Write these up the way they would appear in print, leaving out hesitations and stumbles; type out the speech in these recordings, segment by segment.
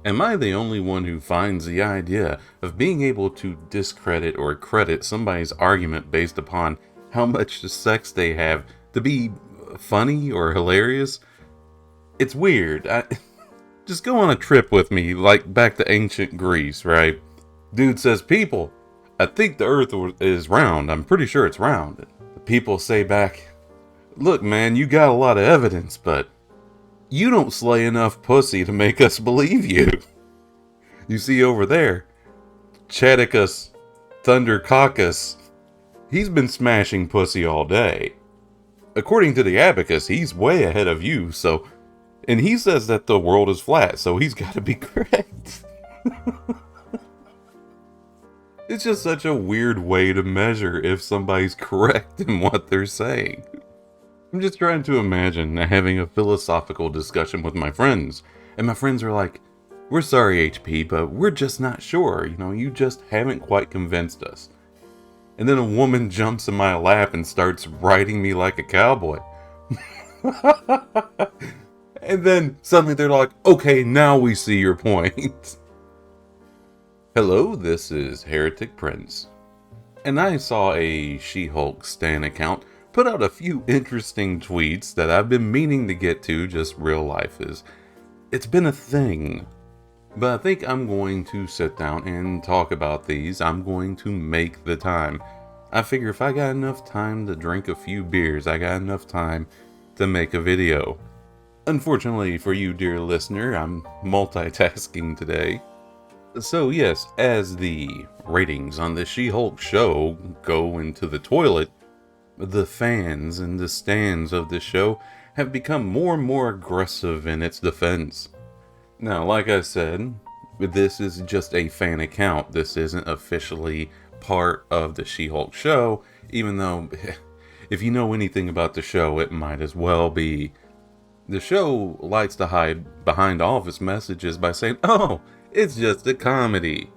Am I the only one who finds the idea of being able to discredit or credit somebody's argument based upon how much sex they have to be funny or hilarious? It's weird. Just go on a trip with me, like back to ancient Greece, right? Dude says, people, I think the earth is round. I'm pretty sure it's round. The people say back, look, man, you got a lot of evidence, but you don't slay enough pussy to make us believe you. You see over there, Chaticus Thundercoccus, he's been smashing pussy all day. According to the abacus, he's way ahead of you, so... And he says that the world is flat, so he's got to be correct. It's just such a weird way to measure if somebody's correct in what they're saying. I'm just trying to imagine having a philosophical discussion with my friends, and my friends are like, we're sorry, HP, but we're just not sure. You just haven't quite convinced us. And then a woman jumps in my lap and starts riding me like a cowboy. And then suddenly they're like, okay, now we see your point. Hello, this is Heretic Prince. And I saw a She-Hulk stan account put out a few interesting tweets that I've been meaning to get to, just real life is. It's been a thing. But I think I'm going to sit down and talk about these. I'm going to make the time. I figure if I got enough time to drink a few beers, I got enough time to make a video. Unfortunately for you, dear listener, I'm multitasking today. So yes, as the ratings on the She-Hulk show go into the toilet, the fans and the stans of the show have become more and more aggressive in its defense. Now, like I said, this is just a fan account. This isn't officially part of the She-Hulk show, even though, if you know anything about the show, it might as well be. The show likes to hide behind all of its messages by saying, oh, it's just a comedy.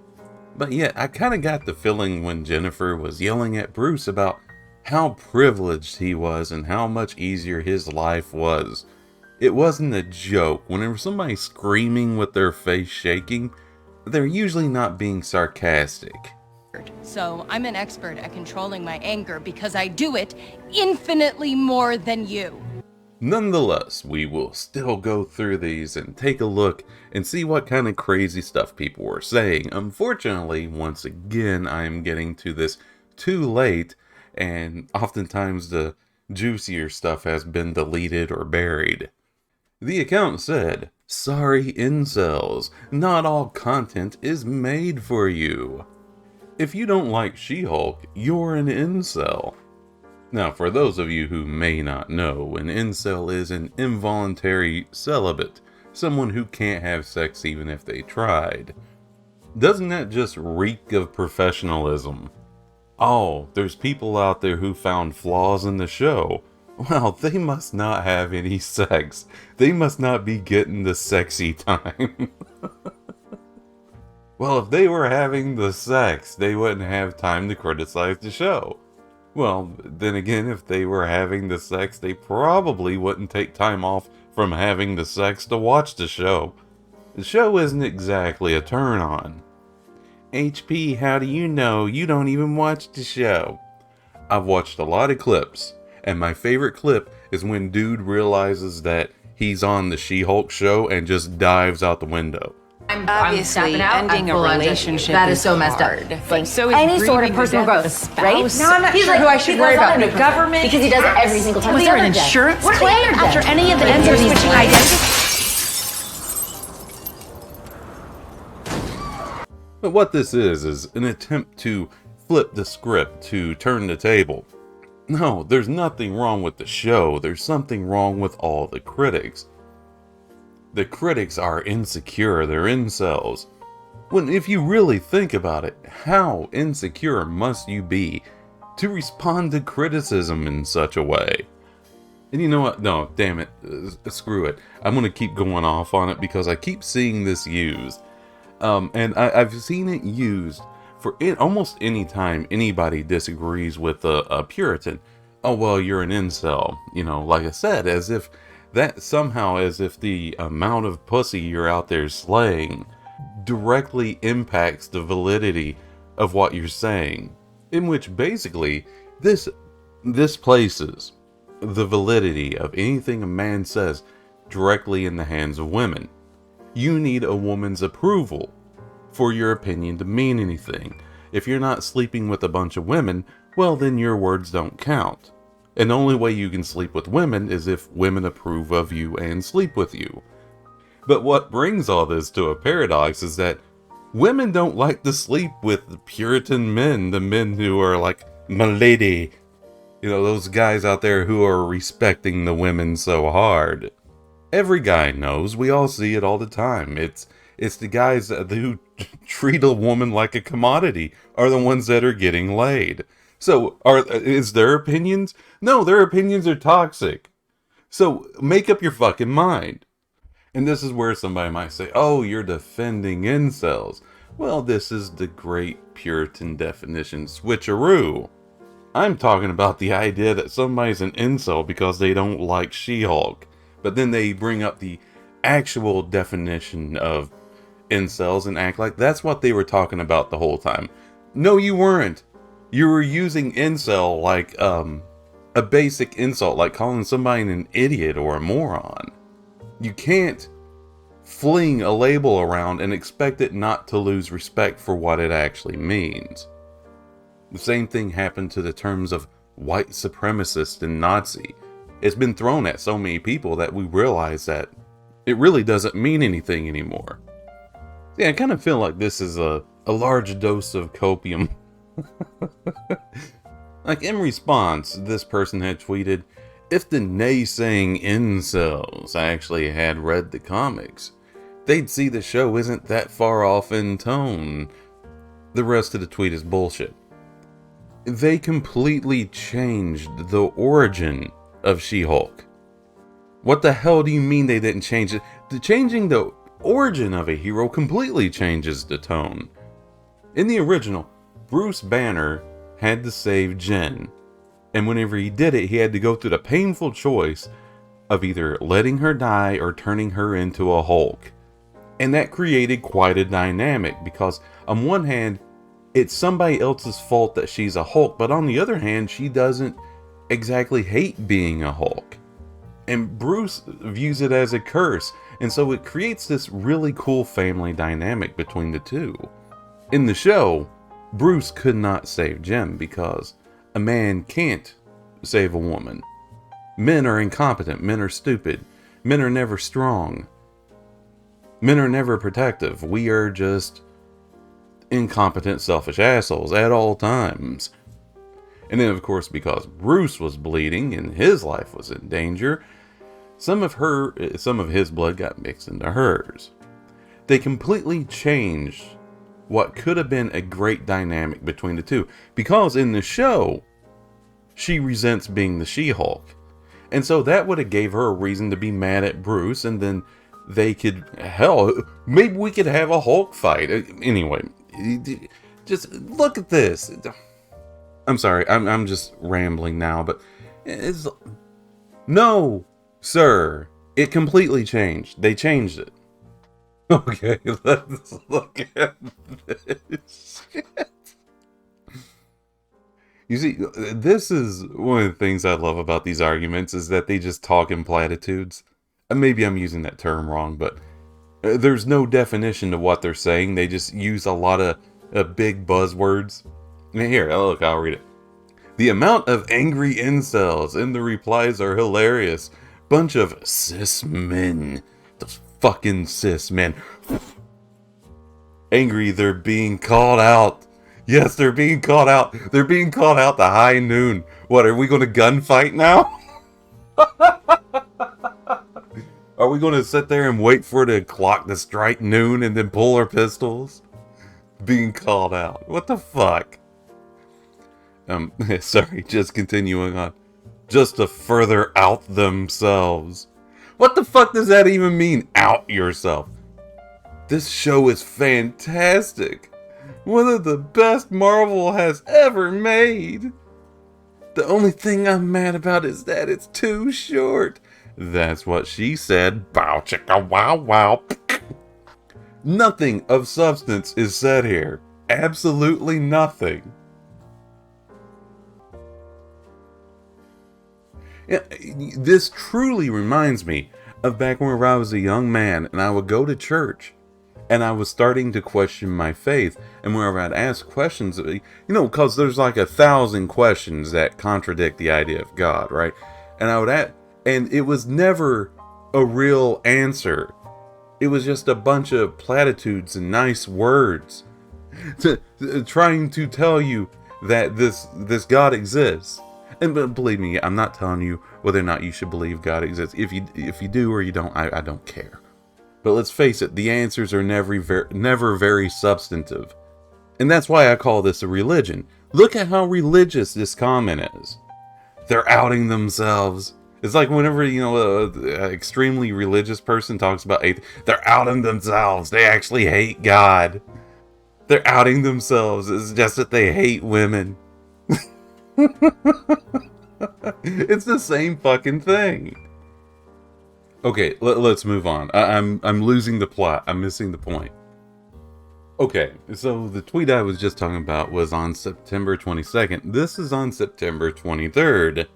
But yet, I kind of got the feeling when Jennifer was yelling at Bruce about how privileged he was and how much easier his life was. It wasn't a joke. Whenever somebody's screaming with their face shaking, they're usually not being sarcastic. So I'm an expert at controlling my anger because I do it infinitely more than you. Nonetheless, we will still go through these and take a look and see what kind of crazy stuff people were saying. Unfortunately, once again, I am getting to this too late, and oftentimes the juicier stuff has been deleted or buried. The account said, sorry incels, not all content is made for you. If you don't like She-Hulk, you're an incel. Now, for those of you who may not know, an incel is an involuntary celibate, someone who can't have sex even if they tried. Doesn't that just reek of professionalism? Oh, there's people out there who found flaws in the show. Well, they must not have any sex. They must not be getting the sexy time. Well, if they were having the sex, they wouldn't have time to criticize the show. Well, then again, if they were having the sex, they probably wouldn't take time off from having the sex to watch the show. The show isn't exactly a turn-on. HP, how do you know? You don't even watch the show. I've watched a lot of clips. And my favorite clip is when dude realizes that he's on the She-Hulk show and just dives out the window. Obviously, ending a relationship that is so messed up. Like, so any sort of personal growth, right? No, I'm not He's sure like, who I should worry about. The government, because he does it every single time. Was The there an other day. insurance What claim the other after day? any of the Like, ends are he's switching like- identity? But what this is an attempt to flip the script, to turn the table. No, there's nothing wrong with the show. There's something wrong with all the critics. The critics are insecure. They're incels. When if you really think about it, how insecure must you be to respond to criticism in such a way? And you know what? No, damn it. Screw it. I'm going to keep going off on it because I keep seeing this used. And I've seen it used for almost any time anybody disagrees with a Puritan. Oh, well, you're an incel. You know, like I said, as if That somehow, as if the amount of pussy you're out there slaying directly impacts the validity of what you're saying. In which basically, this places the validity of anything a man says directly in the hands of women. You need a woman's approval for your opinion to mean anything. If you're not sleeping with a bunch of women, well then your words don't count. And the only way you can sleep with women is if women approve of you and sleep with you. But what brings all this to a paradox is that women don't like to sleep with Puritan men, the men who are like, my lady. You know, those guys out there who are respecting the women so hard. Every guy knows, we all see it all the time. It's the guys who treat a woman like a commodity are the ones that are getting laid. So, is their opinions? No, their opinions are toxic. So, make up your fucking mind. And this is where somebody might say, oh, you're defending incels. Well, this is the great Puritan definition switcheroo. I'm talking about the idea that somebody's an incel because they don't like She-Hulk. But then they bring up the actual definition of incels and act like that's what they were talking about the whole time. No, you weren't. You were using incel like a basic insult, like calling somebody an idiot or a moron. You can't fling a label around and expect it not to lose respect for what it actually means. The same thing happened to the terms of white supremacist and Nazi. It's been thrown at so many people that we realize that it really doesn't mean anything anymore. Yeah, I kind of feel like this is a large dose of copium. Like, in response, this person had tweeted, if the naysaying incels actually had read the comics, they'd see the show isn't that far off in tone. The rest of the tweet is bullshit. They completely changed the origin of She-Hulk. What the hell do you mean they didn't change it? Changing the origin of a hero completely changes the tone. In the original, Bruce Banner had to save Jen, and whenever he did it, he had to go through the painful choice of either letting her die or turning her into a Hulk. And that created quite a dynamic, because on one hand, it's somebody else's fault that she's a Hulk, but on the other hand, she doesn't exactly hate being a Hulk. And Bruce views it as a curse, and so it creates this really cool family dynamic between the two. In the show, Bruce could not save Jem because a man can't save a woman. Men are incompetent, men are stupid, men are never strong, men are never protective. We are just incompetent, selfish assholes at all times. And then, of course, because Bruce was bleeding and his life was in danger, some of his blood got mixed into hers. They completely changed what could have been a great dynamic between the two, because in the show, she resents being the She-Hulk. And so that would have gave her a reason to be mad at Bruce, and then they could, hell, maybe we could have a Hulk fight. Anyway, just look at this. I'm sorry, I'm just rambling now, but it's... No, sir. It completely changed. They changed it. Okay, let's look at this. You see, this is one of the things I love about these arguments, is that they just talk in platitudes. Maybe I'm using that term wrong, but there's no definition to what they're saying. They just use a lot of big buzzwords. Here, look, I'll read it. The amount of angry incels in the replies are hilarious. Bunch of cis men. Those fucking cis men. Angry they're being called out. Yes, they're being called out. They're being called out to high noon. What, are we going to gunfight now? Are we going to sit there and wait for the clock to strike noon and then pull our pistols? Being called out. What the fuck? Sorry, just continuing on. Just to further out themselves. What the fuck does that even mean, out yourself? This show is fantastic. One of the best Marvel has ever made. The only thing I'm mad about is that it's too short. That's what she said. Bow chicka wow wow. Nothing of substance is said here. Absolutely nothing. Yeah, this truly reminds me of back whenever I was a young man and I would go to church and I was starting to question my faith. And whenever I'd ask questions, because there's like 1,000 questions that contradict the idea of God, right? And I would ask, and it was never a real answer. It was just a bunch of platitudes and nice words trying to tell you that this God exists. And believe me, I'm not telling you whether or not you should believe God exists. If you do or you don't, I don't care. But let's face it, the answers are never very substantive. And that's why I call this a religion. Look at how religious this comment is. They're outing themselves. It's like whenever, an extremely religious person talks about they're outing themselves. They actually hate God. They're outing themselves. It's just that they hate women. It's the same fucking thing. Okay, let's move on. I'm losing the plot. I'm missing the point. Okay, so the tweet I was just talking about was on September 22nd. This is on September 23rd.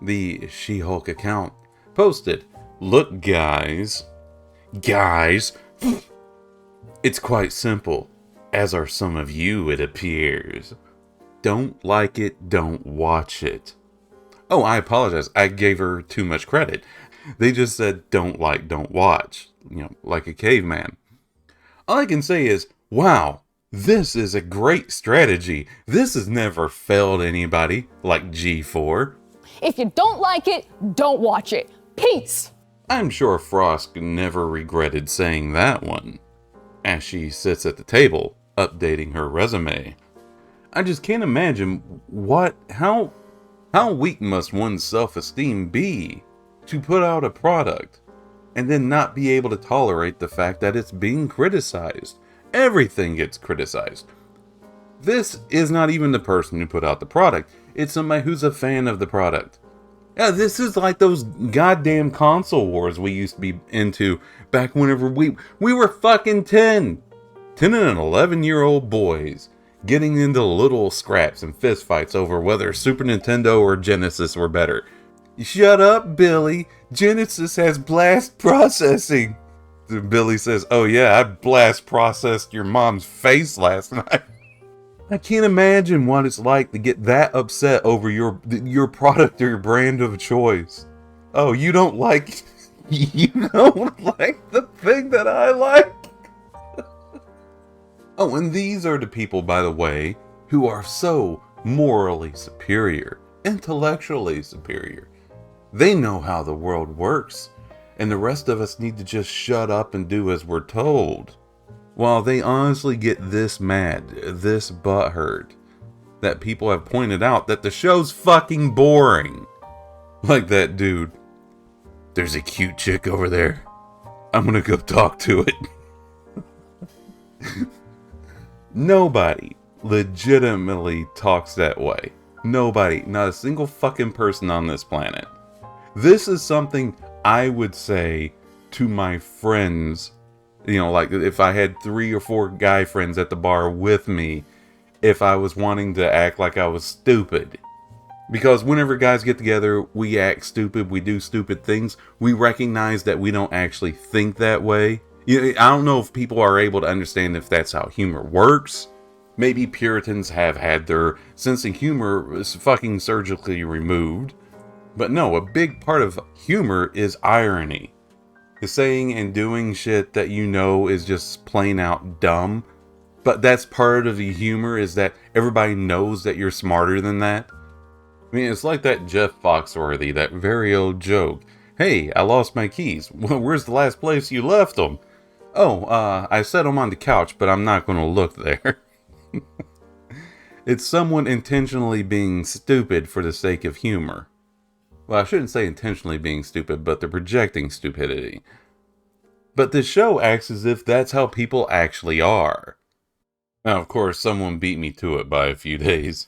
The She-Hulk account posted, "Look, guys, it's quite simple, as are some of you, it appears. Don't like it, don't watch it." Oh, I apologize. I gave her too much credit. They just said, don't like, don't watch. Like a caveman. All I can say is, wow, this is a great strategy. This has never failed anybody like G4. If you don't like it, don't watch it. Peace! I'm sure Frost never regretted saying that one, as she sits at the table, updating her resume. I just can't imagine how weak must one's self-esteem be to put out a product and then not be able to tolerate the fact that it's being criticized. Everything gets criticized. This is not even the person who put out the product. It's somebody who's a fan of the product. Yeah, this is like those goddamn console wars we used to be into back whenever we were fucking 10 and 11-year-old boys getting into little scraps and fistfights over whether Super Nintendo or Genesis were better. Shut up, Billy. Genesis has blast processing. Billy says, oh yeah, I blast processed your mom's face last night. I can't imagine what it's like to get that upset over your product or your brand of choice. Oh, you don't like the thing that I like? Oh, and these are the people, by the way, who are so morally superior, intellectually superior. They know how the world works, and the rest of us need to just shut up and do as we're told. While they honestly get this mad, this butthurt, that people have pointed out that the show's fucking boring. Like that dude. There's a cute chick over there. I'm gonna go talk to it. Nobody legitimately talks that way. Nobody, not a single fucking person on this planet. This is something I would say to my friends, like if I had 3 or 4 guy friends at the bar with me, if I was wanting to act like I was stupid. Because whenever guys get together, we act stupid, we do stupid things. We recognize that we don't actually think that way. I don't know if people are able to understand if that's how humor works. Maybe Puritans have had their sense of humor fucking surgically removed. But no, a big part of humor is irony. Is saying and doing shit that is just plain out dumb. But that's part of the humor, is that everybody knows that you're smarter than that. I mean, it's like that Jeff Foxworthy, that very old joke. Hey, I lost my keys. Well, where's the last place you left them? Oh, I set them on the couch, but I'm not going to look there. It's someone intentionally being stupid for the sake of humor. Well, I shouldn't say intentionally being stupid, but they're projecting stupidity. But this show acts as if that's how people actually are. Now, of course, someone beat me to it by a few days.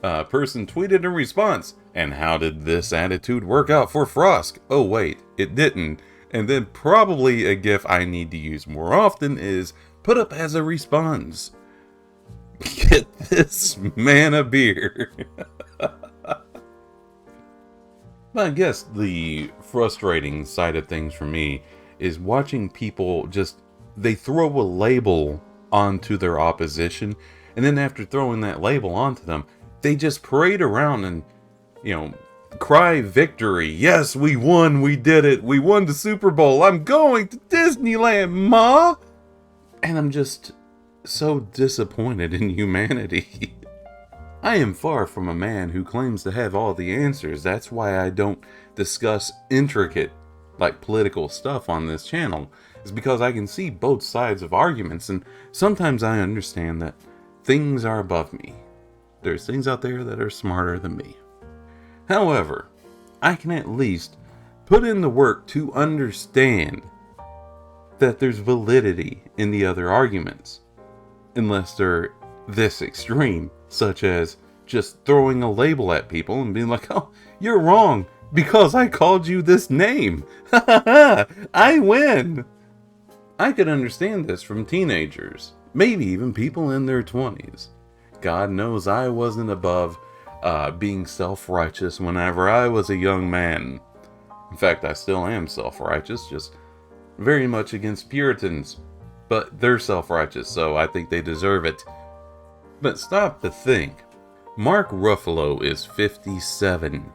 Person tweeted in response, and how did this attitude work out for Frosk? Oh wait, it didn't. And then probably a gif I need to use more often is put up as a response. Get this man a beer. I guess the frustrating side of things for me is watching people they throw a label onto their opposition, and then after throwing that label onto them, they just parade around and, cry victory. Yes, we won, we did it, we won the Super Bowl, I'm going to Disneyland, Ma! And I'm just so disappointed in humanity. I am far from a man who claims to have all the answers. That's why I don't discuss intricate, political stuff on this channel. Is because I can see both sides of arguments, and sometimes I understand that things are above me. There's things out there that are smarter than me. However, I can at least put in the work to understand that there's validity in the other arguments, unless they're this extreme, such as just throwing a label at people and being like, oh, you're wrong because I called you this name. Ha ha ha, I win. I could understand this from teenagers, maybe even people in their 20s. God knows I wasn't above being self-righteous whenever I was a young man. In fact, I still am self-righteous, just very much against Puritans. But they're self-righteous, so I think they deserve it. But stop to think. Mark Ruffalo is 57.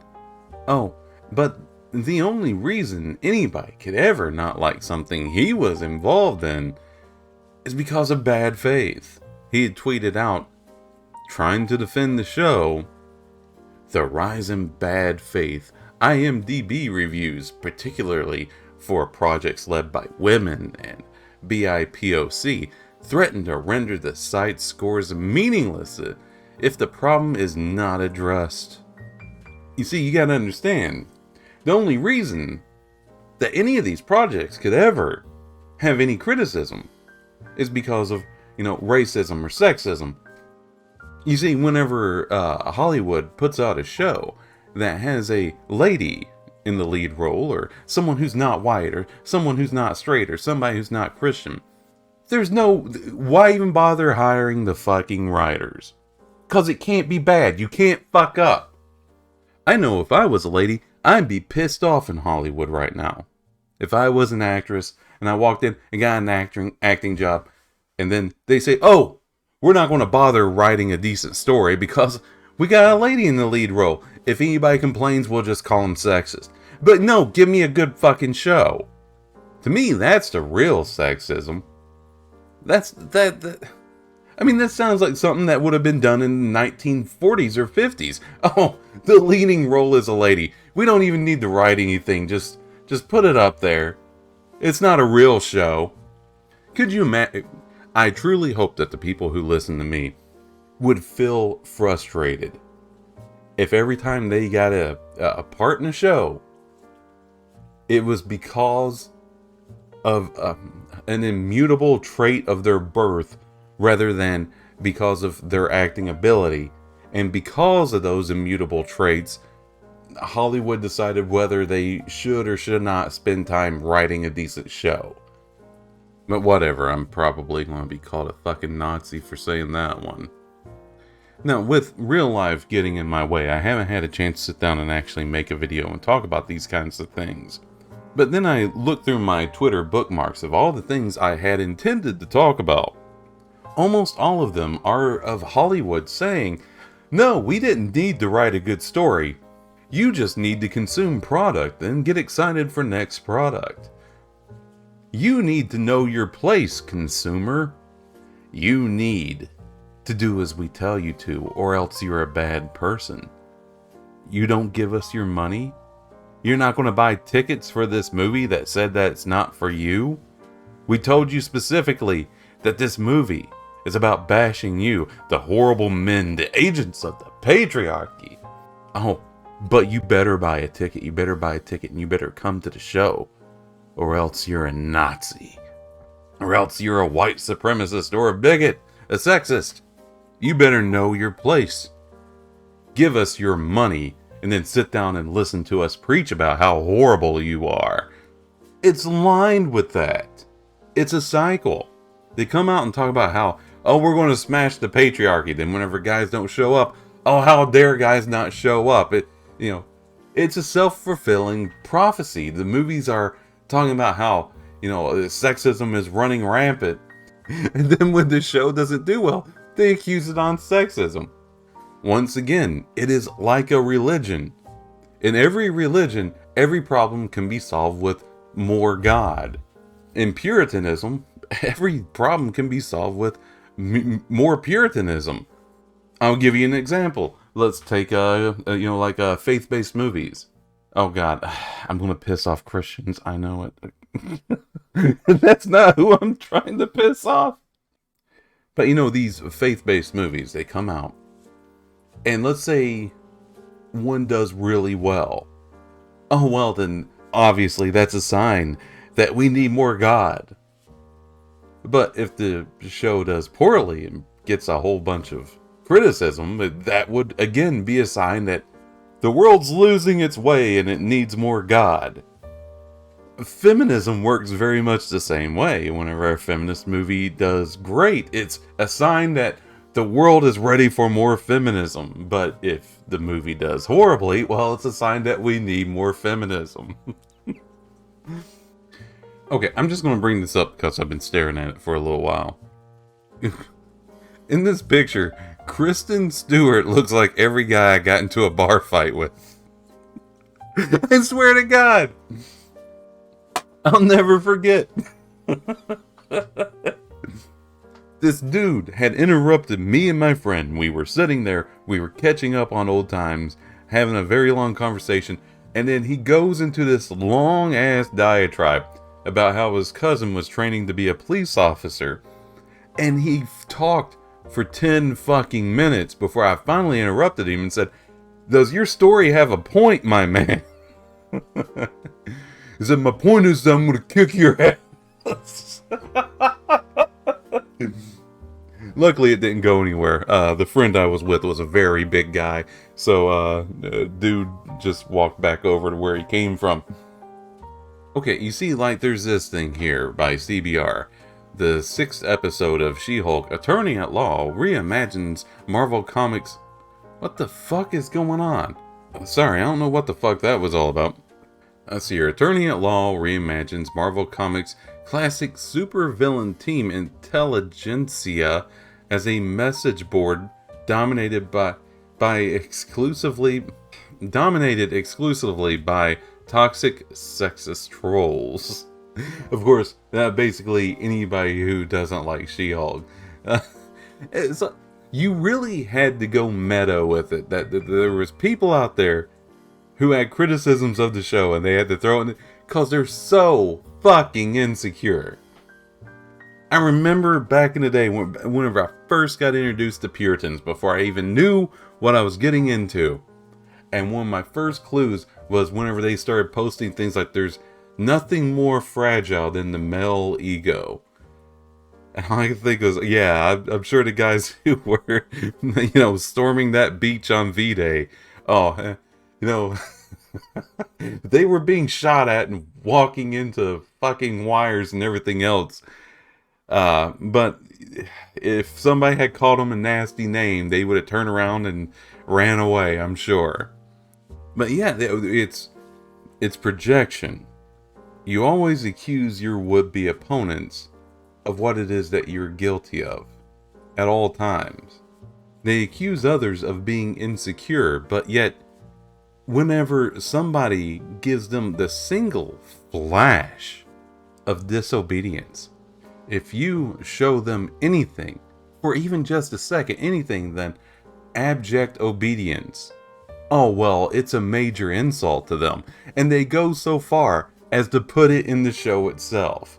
Oh, but the only reason anybody could ever not like something he was involved in is because of bad faith. He had tweeted out, trying to defend the show, the rise in bad faith IMDb reviews, particularly for projects led by women and BIPOC, threaten to render the site's scores meaningless if the problem is not addressed. You see, you gotta understand, the only reason that any of these projects could ever have any criticism is because of, racism or sexism. You see, whenever Hollywood puts out a show that has a lady in the lead role, or someone who's not white, or someone who's not straight, or somebody who's not Christian, why even bother hiring the fucking writers? Cause it can't be bad, you can't fuck up. I know if I was a lady, I'd be pissed off in Hollywood right now. If I was an actress, and I walked in and got an acting job, and then they say, oh, we're not going to bother writing a decent story because we got a lady in the lead role. If anybody complains, we'll just call them sexist. But no, give me a good fucking show. To me, that's the real sexism. That sounds like something that would have been done in the 1940s or 50s. Oh, the leading role is a lady. We don't even need to write anything. Just put it up there. It's not a real show. Could you imagine? I truly hope that the people who listen to me would feel frustrated if every time they got a part in a show, it was because of an immutable trait of their birth rather than because of their acting ability. And because of those immutable traits, Hollywood decided whether they should or should not spend time writing a decent show. But whatever, I'm probably going to be called a fucking Nazi for saying that one. Now, with real life getting in my way, I haven't had a chance to sit down and actually make a video and talk about these kinds of things. But then I looked through my Twitter bookmarks of all the things I had intended to talk about. Almost all of them are of Hollywood saying, no, we didn't need to write a good story. You just need to consume product and get excited for next product. You need to know your place, consumer. You need to do as we tell you to, or else you're a bad person. You don't give us your money? You're not going to buy tickets for this movie that said that it's not for you? We told you specifically that this movie is about bashing you, the horrible men, the agents of the patriarchy. Oh, but you better buy a ticket. You better buy a ticket and you better come to the show. Or else you're a Nazi. Or else you're a white supremacist or a bigot, a sexist. You better know your place. give us your money and then sit down and listen to us preach about how horrible you are. It's lined with that. It's a cycle. They come out and talk about how, oh, we're going to smash the patriarchy. Then whenever guys don't show up, oh, how dare guys not show up? It's a self-fulfilling prophecy. The movies are talking about how, sexism is running rampant. And then when the show doesn't do well, they accuse it on sexism. Once again, it is like a religion. In every religion, every problem can be solved with more God. In Puritanism, every problem can be solved with more Puritanism. I'll give you an example. Let's take faith-based movies. Oh God, I'm gonna piss off Christians. I know it. That's not who I'm trying to piss off. But these faith-based movies, they come out, and let's say one does really well. Oh well, then obviously that's a sign that we need more God. But if the show does poorly and gets a whole bunch of criticism, that would again be a sign that the world's losing its way and it needs more God. Feminism works very much the same way. Whenever a feminist movie does great, it's a sign that the world is ready for more feminism. But if the movie does horribly, well, it's a sign that we need more feminism. Okay, I'm just going to bring this up because I've been staring at it for a little while. In this picture, Kristen Stewart looks like every guy I got into a bar fight with. I swear to God. I'll never forget. This dude had interrupted me and my friend. We were sitting there, we were catching up on old times, having a very long conversation, and then he goes into this long-ass diatribe about how his cousin was training to be a police officer. And he talked for 10 fucking minutes before I finally interrupted him and said, "Does your story have a point, my man?" He said, "My point is that I'm going to kick your ass." Luckily, it didn't go anywhere. The friend I was with was a very big guy. So, dude just walked back over to where he came from. Okay, you see, there's this thing here by CBR. The 6th episode of She-Hulk, Attorney at Law, reimagines Marvel Comics. What the fuck is going on? Sorry, I don't know what the fuck that was all about. Let's see here. Attorney at Law reimagines Marvel Comics' classic supervillain team Intelligentsia as a message board dominated exclusively by toxic sexist trolls. Of course, basically anybody who doesn't like She-Hulk. You really had to go meta with it. That there was people out there who had criticisms of the show and they had to throw it because they're so fucking insecure. I remember back in the day whenever I first got introduced to Puritans, before I even knew what I was getting into. And one of my first clues was whenever they started posting things like there's nothing more fragile than the male ego. And all I could think was, yeah, I'm sure the guys who were, storming that beach on V-Day, they were being shot at and walking into fucking wires and everything else. But if somebody had called them a nasty name, they would have turned around and ran away, I'm sure. But yeah, it's projection. You always accuse your would-be opponents of what it is that you're guilty of at all times. They accuse others of being insecure, but yet whenever somebody gives them the single flash of disobedience, if you show them anything, for even just a second, anything than abject obedience, oh well, it's a major insult to them. And they go so far as to put it in the show itself.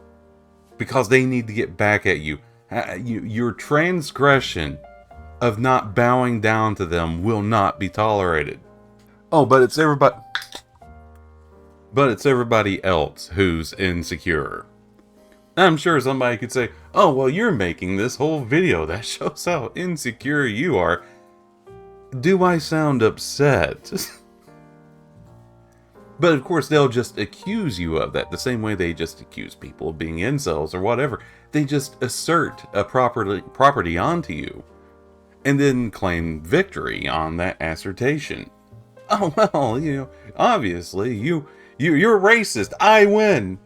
Because they need to get back at you. Your transgression of not bowing down to them will not be tolerated. Oh, but it's everybody else who's insecure. I'm sure somebody could say, oh, well, you're making this whole video. That shows how insecure you are. Do I sound upset? But of course, they'll just accuse you of that, the same way they just accuse people of being incels or whatever. They just assert a property onto you, and then claim victory on that assertion. Oh, well, obviously, you're racist. I win.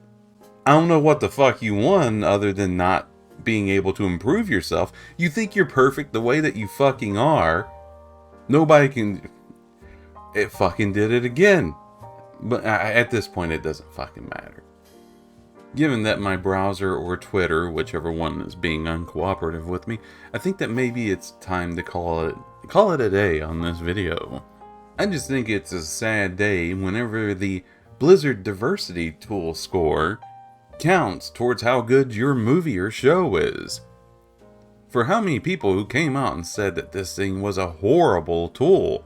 I don't know what the fuck you won other than not being able to improve yourself. You think you're perfect the way that you fucking are. Nobody can... It fucking did it again. But at this point, it doesn't fucking matter. Given that my browser or Twitter, whichever one is being uncooperative with me, I think that maybe it's time to call it a day on this video. I just think it's a sad day whenever the Blizzard Diversity Tool score counts towards how good your movie or show is. For how many people who came out and said that this thing was a horrible tool,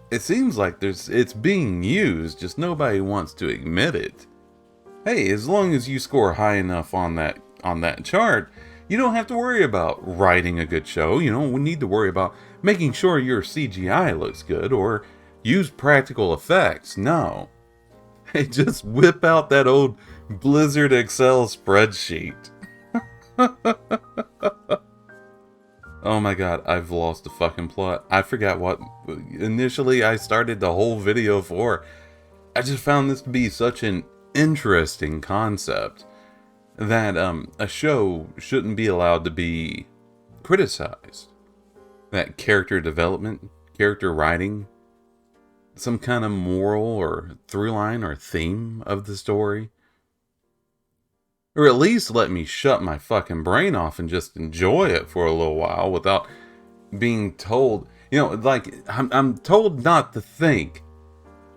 it seems like it's being used, just nobody wants to admit it. Hey, as long as you score high enough on that chart, you don't have to worry about writing a good show. You don't need to worry about making sure your CGI looks good or use practical effects. No. Hey, just whip out that old Blizzard Excel spreadsheet. Oh my god, I've lost the fucking plot. I forgot what initially I started the whole video for. I just found this to be such an interesting concept that a show shouldn't be allowed to be criticized. That character development, character writing, some kind of moral or through line or theme of the story, or at least let me shut my fucking brain off and just enjoy it for a little while without being told, like, I'm told not to think.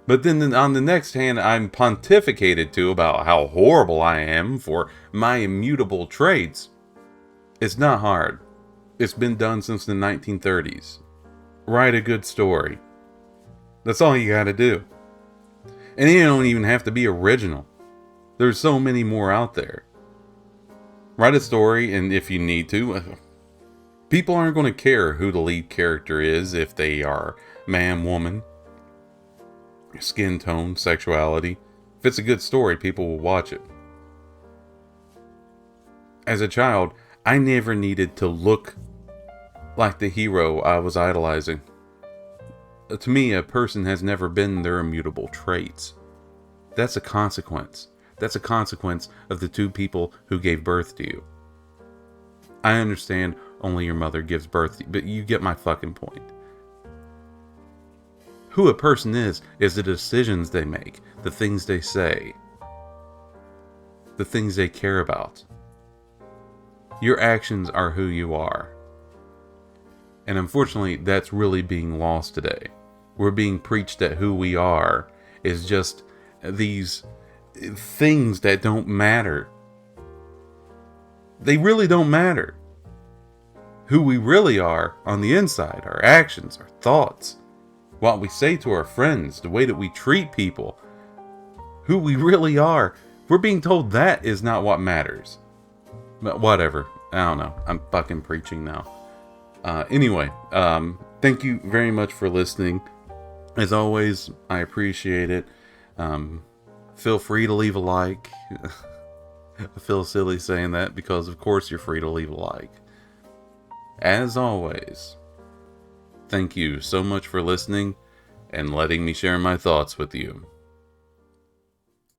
But then on the next hand, I'm pontificated to about how horrible I am for my immutable traits. It's not hard. It's been done since the 1930s. Write a good story. That's all you gotta do. And you don't even have to be original. There's so many more out there. Write a story, and if you need to, people aren't going to care who the lead character is if they are man, woman, skin tone, sexuality. If it's a good story, people will watch it. As a child, I never needed to look like the hero I was idolizing. To me, a person has never been their immutable traits. That's a consequence. That's a consequence of the two people who gave birth to you. I understand only your mother gives birth to you, but you get my fucking point. Who a person is the decisions they make, the things they say, the things they care about. Your actions are who you are. And unfortunately, that's really being lost today. We're being preached that who we are is just these things that don't matter. They really don't matter. Who we really are on the inside, our actions, our thoughts, what we say to our friends, the way that we treat people, who we really are, we're being told that is not what matters. But whatever. I don't know. I'm fucking preaching now. Anyway, thank you very much for listening. As always, I appreciate it. Feel free to leave a like. I feel silly saying that because, of course, you're free to leave a like. As always, thank you so much for listening and letting me share my thoughts with you.